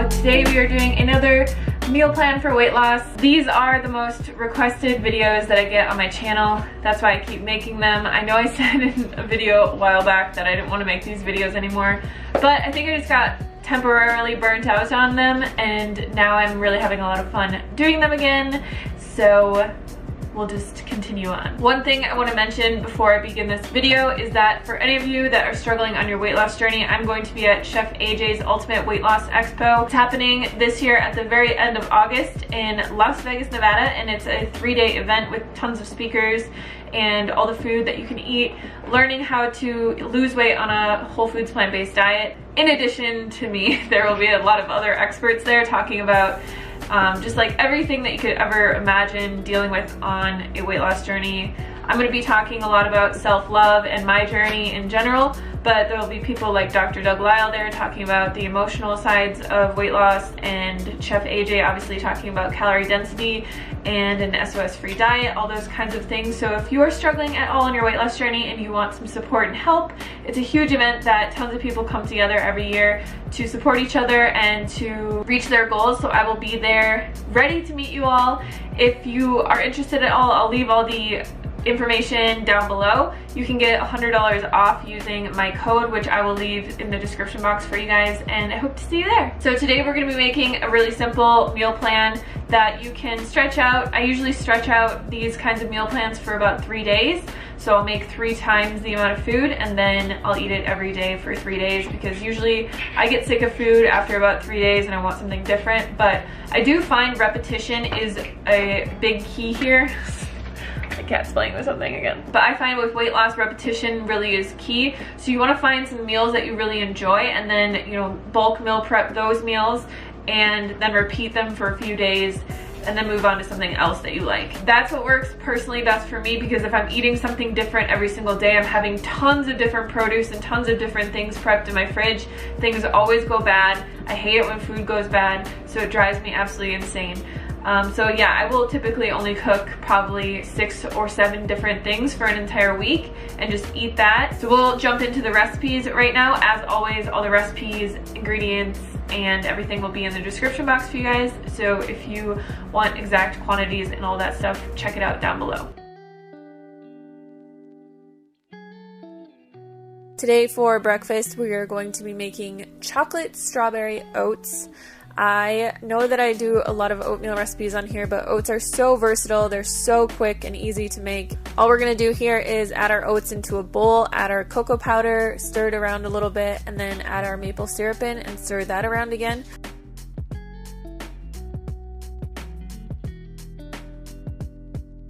So today we are doing another meal plan for weight loss. These are the most requested videos that I get on my channel. That's why I keep making them. I know I said in a video a while back that I didn't want to make these videos anymore, but I think I just got temporarily burnt out on them, and now I'm really having a lot of fun doing them again. So we'll just continue on. One thing I want to mention before I begin this video is that for any of you that are struggling on your weight loss journey, I'm going to be at Chef AJ's Ultimate Weight Loss Expo. It's happening this year at the very end of August in Las Vegas, Nevada, and it's a 3-day event with tons of speakers and all the food that you can eat, learning how to lose weight on a whole foods plant-based diet. In addition to me, there will be a lot of other experts there talking about just like everything that you could ever imagine dealing with on a weight loss journey. I'm going to be talking a lot about self-love and my journey in general, but there will be people like Dr. Doug Lisle there talking about the emotional sides of weight loss, and Chef AJ obviously talking about calorie density and an SOS-free diet, all those kinds of things. So if you are struggling at all on your weight loss journey and you want some support and help, it's a huge event that tons of people come together every year to support each other and to reach their goals. So I will be there ready to meet you all. If you are interested at all, I'll leave all the information down below. You can get $100 off using my code, which I will leave in the description box for you guys, and I hope to see you there. So today we're going to be making a really simple meal plan that you can stretch out. I usually stretch out these kinds of meal plans for about 3 days. So I'll make 3 times the amount of food, and then I'll eat it every day for 3 days, because usually I get sick of food after about 3 days and I want something different. But I do find repetition is a big key here. My cat's playing with something again. But I find with weight loss, repetition really is key. So you want to find some meals that you really enjoy, and then, you know, bulk meal prep those meals and then repeat them for a few days and then move on to something else that you like. That's what works personally best for me, because if I'm eating something different every single day, I'm having tons of different produce and tons of different things prepped in my fridge. Things always go bad. I hate it when food goes bad, so it drives me absolutely insane. So yeah, I will typically only cook probably 6 or 7 different things for an entire week and just eat that. So we'll jump into the recipes right now. As always, all the recipes, ingredients, and everything will be in the description box for you guys. So if you want exact quantities and all that stuff, check it out down below. Today for breakfast, we are going to be making chocolate strawberry oats. I know that I do a lot of oatmeal recipes on here, but oats are so versatile. They're so quick and easy to make. All we're going to do here is add our oats into a bowl, add our cocoa powder, stir it around a little bit, and then add our maple syrup in and stir that around again.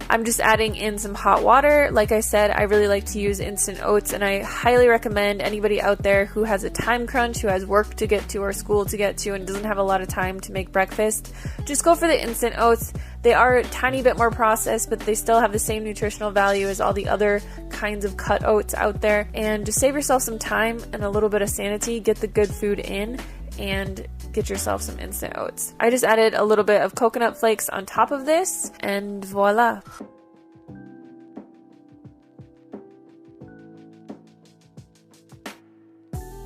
I'm just adding in some hot water. Like I said, I really like to use instant oats, and I highly recommend anybody out there who has a time crunch, who has work to get to or school to get to and doesn't have a lot of time to make breakfast, just go for the instant oats. They are a tiny bit more processed, but they still have the same nutritional value as all the other kinds of cut oats out there. And just save yourself some time and a little bit of sanity. Get the good food in and get yourself some instant oats. I just added a little bit of coconut flakes on top of this, and voila.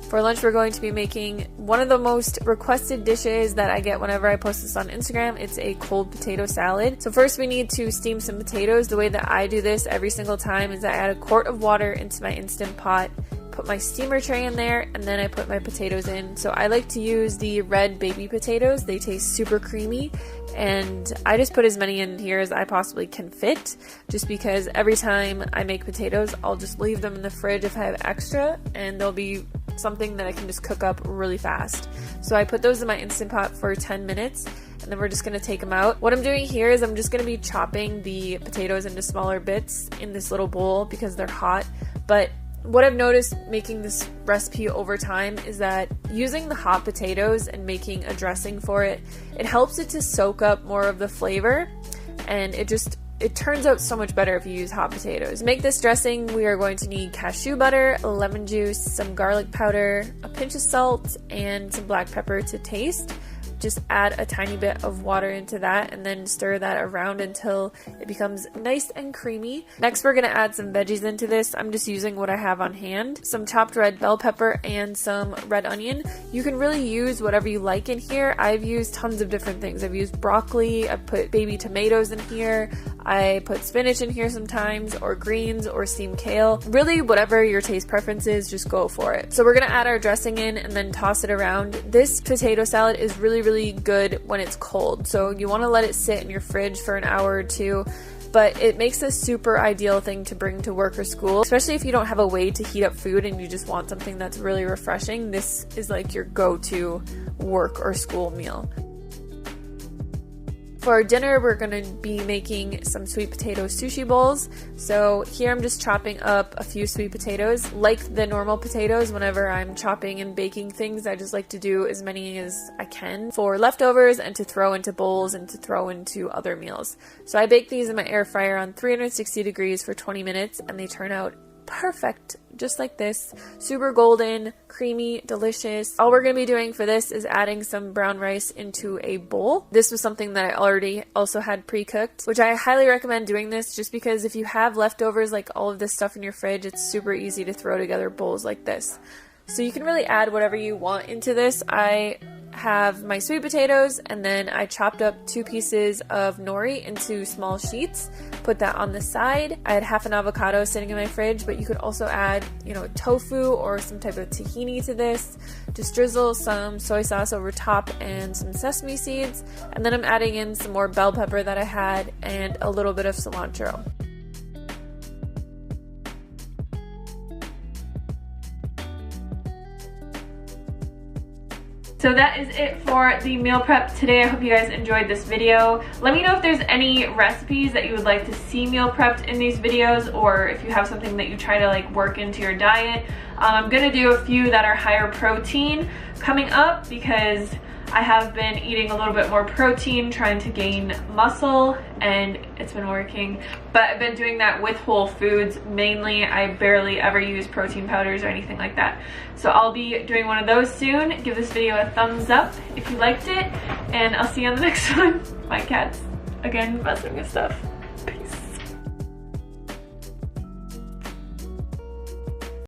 For lunch, we're going to be making one of the most requested dishes that I get whenever I post this on Instagram. It's a cold potato salad. So first we need to steam some potatoes. The way that I do this every single time is I add a quart of water into my Instant Pot, put my steamer tray in there, and then I put my potatoes in. So I like to use the red baby potatoes. They taste super creamy, and I just put as many in here as I possibly can fit, just because every time I make potatoes, I'll just leave them in the fridge if I have extra, and they'll be something that I can just cook up really fast. So I put those in my Instant Pot for 10 minutes, and then we're just going to take them out. What I'm doing here is I'm just going to be chopping the potatoes into smaller bits in this little bowl because they're hot. But what I've noticed making this recipe over time is that using the hot potatoes and making a dressing for it, it helps it to soak up more of the flavor, and it turns out so much better if you use hot potatoes. To make this dressing, we are going to need cashew butter, lemon juice, some garlic powder, a pinch of salt, and some black pepper to taste. just add a tiny bit of water into that and then stir that around until it becomes nice and creamy. Next, we're going to add some veggies into this. I'm just using what I have on hand. Some chopped red bell pepper and some red onion. You can really use whatever you like in here. I've used tons of different things. I've used broccoli, I've put baby tomatoes in here, I put spinach in here sometimes, or greens, or steamed kale. Really, whatever your taste preference is, just go for it. So we're gonna add our dressing in and then toss it around. This potato salad is really good when it's cold. So you wanna let it sit in your fridge for an hour or two, but it makes a super ideal thing to bring to work or school, especially if you don't have a way to heat up food and you just want something that's really refreshing. This is like your go-to work or school meal. For dinner, we're going to be making some sweet potato sushi bowls. So here I'm just chopping up a few sweet potatoes. Like the normal potatoes, whenever I'm chopping and baking things, I just like to do as many as I can for leftovers and to throw into bowls and to throw into other meals. So I bake these in my air fryer on 360 degrees for 20 minutes and they turn out perfect, just like this. Super golden, creamy, delicious. All we're going to be doing for this is adding some brown rice into a bowl. This was something that I already also had pre-cooked, which I highly recommend doing this just because if you have leftovers, like all of this stuff in your fridge, it's super easy to throw together bowls like this. So you can really add whatever you want into this. I have my sweet potatoes and then I chopped up 2 pieces of nori into small sheets, put that on the side. I had half an avocado sitting in my fridge, but you could also add, tofu or some type of tahini to this. Just drizzle some soy sauce over top and some sesame seeds, and then I'm adding in some more bell pepper that I had and a little bit of cilantro. So that is it for the meal prep today. I hope you guys enjoyed this video. Let me know if there's any recipes that you would like to see meal prepped in these videos, or if you have something that you try to work into your diet. I'm gonna do a few that are higher protein coming up because I have been eating a little bit more protein, trying to gain muscle, and it's been working. But I've been doing that with whole foods mainly. I barely ever use protein powders or anything like that. So I'll be doing one of those soon. Give this video a thumbs up if you liked it, and I'll see you on the next one. My cat's again messing with stuff.